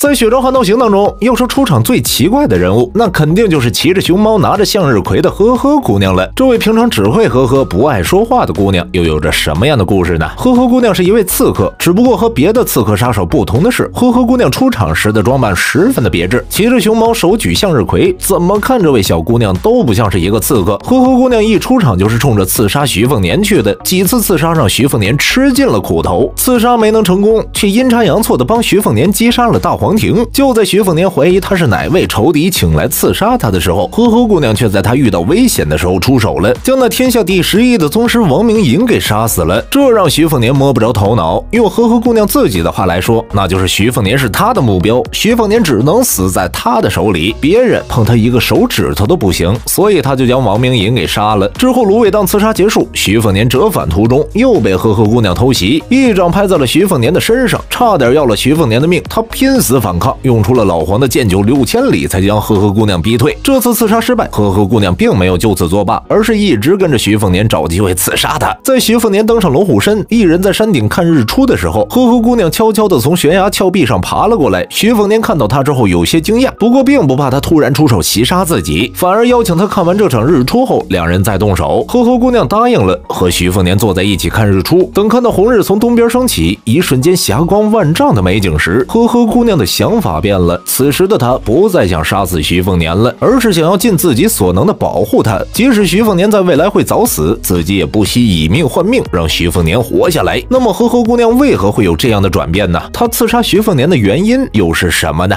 在《雪中悍刀行》当中，要说出场最奇怪的人物，那肯定就是骑着熊猫拿着向日葵的呵呵姑娘了。这位平常只会呵呵不爱说话的姑娘，又有着什么样的故事呢？呵呵姑娘是一位刺客，只不过和别的刺客杀手不同的是，呵呵姑娘出场时的装扮十分的别致，骑着熊猫，手举向日葵，怎么看这位小姑娘都不像是一个刺客。呵呵姑娘一出场就是冲着刺杀徐凤年去的，几次刺杀让徐凤年吃尽了苦头，刺杀没能成功，却阴差阳错的帮徐凤年击杀了大黄庭。就在徐凤年怀疑他是哪位仇敌请来刺杀他的时候，呵呵姑娘却在他遇到危险的时候出手了，将那天下第11的宗师王明银给杀死了。这让徐凤年摸不着头脑。用呵呵姑娘自己的话来说，那就是徐凤年是他的目标，徐凤年只能死在他的手里，别人碰他一个手指头都不行，所以他就将王明银给杀了。之后芦苇荡刺杀结束，徐凤年折返途中又被呵呵姑娘偷袭，一掌拍在了徐凤年的身上，差点要了徐凤年的命，他拼死反抗，用出了老黄的剑9 6千里才将呵呵姑娘逼退。这次刺杀失败，呵呵姑娘并没有就此作罢，而是一直跟着徐凤年找机会刺杀他。在徐凤年登上龙虎山，一人在山顶看日出的时候，呵呵姑娘悄悄地从悬崖峭壁上爬了过来。徐凤年看到他之后有些惊讶，不过并不怕他突然出手袭杀自己，反而邀请他看完这场日出后，两人再动手。呵呵姑娘答应了，和徐凤年坐在一起看日出。等看到红日从东边升起，一瞬间霞光万丈的美景时，呵呵姑娘的想法变了。此时的她不再想杀死徐凤年了，而是想要尽自己所能的保护他。即使徐凤年在未来会早死，自己也不惜以命换命，让徐凤年活下来。那么呵呵姑娘为何会有这样的转变呢？她刺杀徐凤年的原因又是什么呢？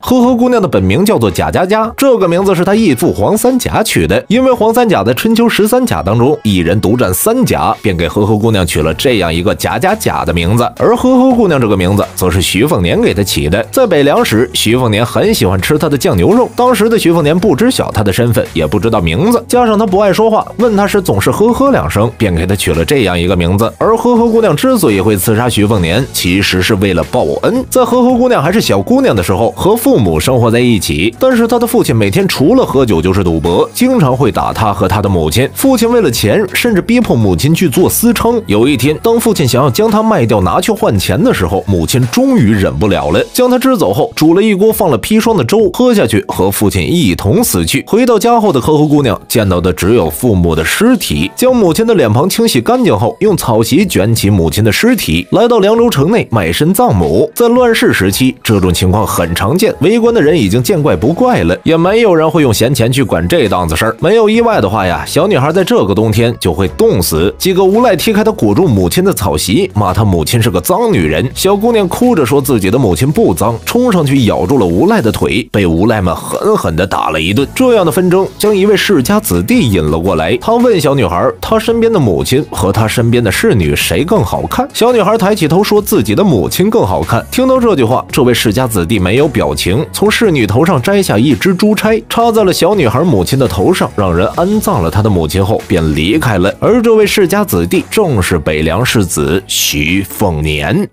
呵呵姑娘的本名叫做贾佳佳，这个名字是她义父黄三甲取的，因为黄三甲在春秋13甲当中一人独占3甲，便给呵呵姑娘取了这样一个贾佳甲的名字。而呵呵姑娘这个名字则是徐凤年给她起的。在北凉时，徐凤年很喜欢吃她的酱牛肉，当时的徐凤年不知晓她的身份，也不知道名字，加上她不爱说话，问她时总是呵呵2声，便给她取了这样一个名字。而呵呵姑娘之所以会刺杀徐凤年，其实是为了报恩。在呵呵姑娘还是小姑娘的时候，和父母生活在一起，但是她的父亲每天除了喝酒就是赌博，经常会打她和她的母亲。父亲为了钱，甚至逼迫母亲去做私娼。有一天，当父亲想要将她卖掉拿去换钱的时候，母亲终于忍不了了，将她支走后，煮了一锅放了砒霜的粥喝下去，和父亲一同死去。回到家后的呵呵姑娘见到的只有父母的尸体，将母亲的脸庞清洗干净后，用草席卷起母亲的尸体，来到凉州城内卖身葬母。在乱世时期，这种情况很常见，围观的人已经见怪不怪了，也没有人会用闲钱去管这档子事儿。没有意外的话呀，小女孩在这个冬天就会冻死。几个无赖踢开她裹住母亲的草席，骂她母亲是个脏女人。小姑娘哭着说自己的母亲不脏，冲上去咬住了无赖的腿，被无赖们狠狠地打了一顿。这样的纷争将一位世家子弟引了过来，他问小女孩，她身边的母亲和她身边的侍女谁更好看？小女孩抬起头说自己的母亲更好看。听到这句话，这位世家子弟没有表情，从侍女头上摘下一支珠钗，插在了小女孩母亲的头上，让人安葬了她的母亲后便离开了。而这位世家子弟正是北凉世子徐凤年。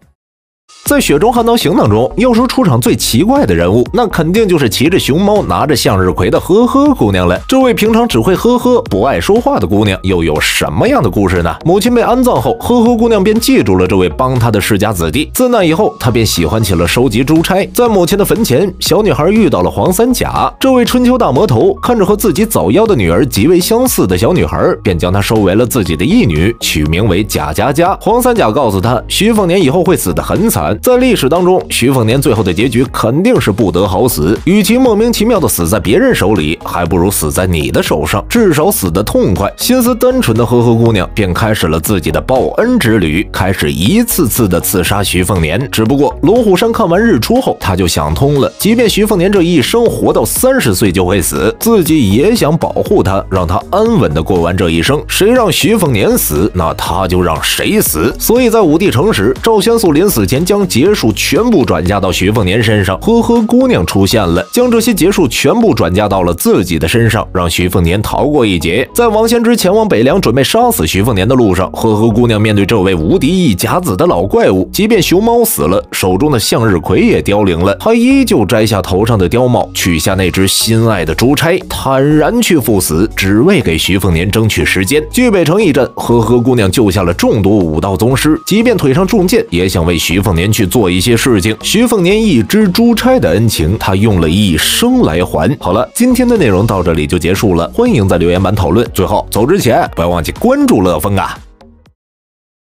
在《雪中悍刀行》当中，要说出场最奇怪的人物，那肯定就是骑着熊猫拿着向日葵的呵呵姑娘了。这位平常只会呵呵不爱说话的姑娘又有什么样的故事呢？母亲被安葬后，呵呵姑娘便记住了这位帮她的世家子弟。自那以后，她便喜欢起了收集珠钗。在母亲的坟前，小女孩遇到了黄三甲，这位春秋大魔头看着和自己早夭的女儿极为相似的小女孩，便将她收为了自己的义女，取名为贾佳佳。黄三甲告诉她，徐凤年以后会死得很惨。在历史当中，徐凤年最后的结局肯定是不得好死，与其莫名其妙的死在别人手里，还不如死在你的手上，至少死得痛快。心思单纯的呵呵姑娘便开始了自己的报恩之旅，开始一次次的刺杀徐凤年。只不过龙虎山看完日出后，他就想通了，即便徐凤年这一生活到30岁就会死，自己也想保护他，让他安稳的过完这一生。谁让徐凤年死，那他就让谁死。所以在武帝城时，赵宣肃临死前将结束全部转嫁到徐凤年身上，呵呵姑娘出现了，将这些结束全部转嫁到了自己的身上，让徐凤年逃过一劫。在王仙芝前往北凉准备杀死徐凤年的路上，呵呵姑娘面对这位无敌一甲子的老怪物，即便熊猫死了，手中的向日葵也凋零了，她依旧摘下头上的貂帽，取下那只心爱的珠钗，坦然去赴死，只为给徐凤年争取时间。据北城一战，呵呵姑娘救下了众多武道宗师，即便腿上中箭，也想为徐凤年年去做一些事情。徐凤年一只珠钗的恩情，他用了一生来还。好了，今天的内容到这里就结束了，欢迎在留言板讨论。最后走之前，不要忘记关注乐风啊！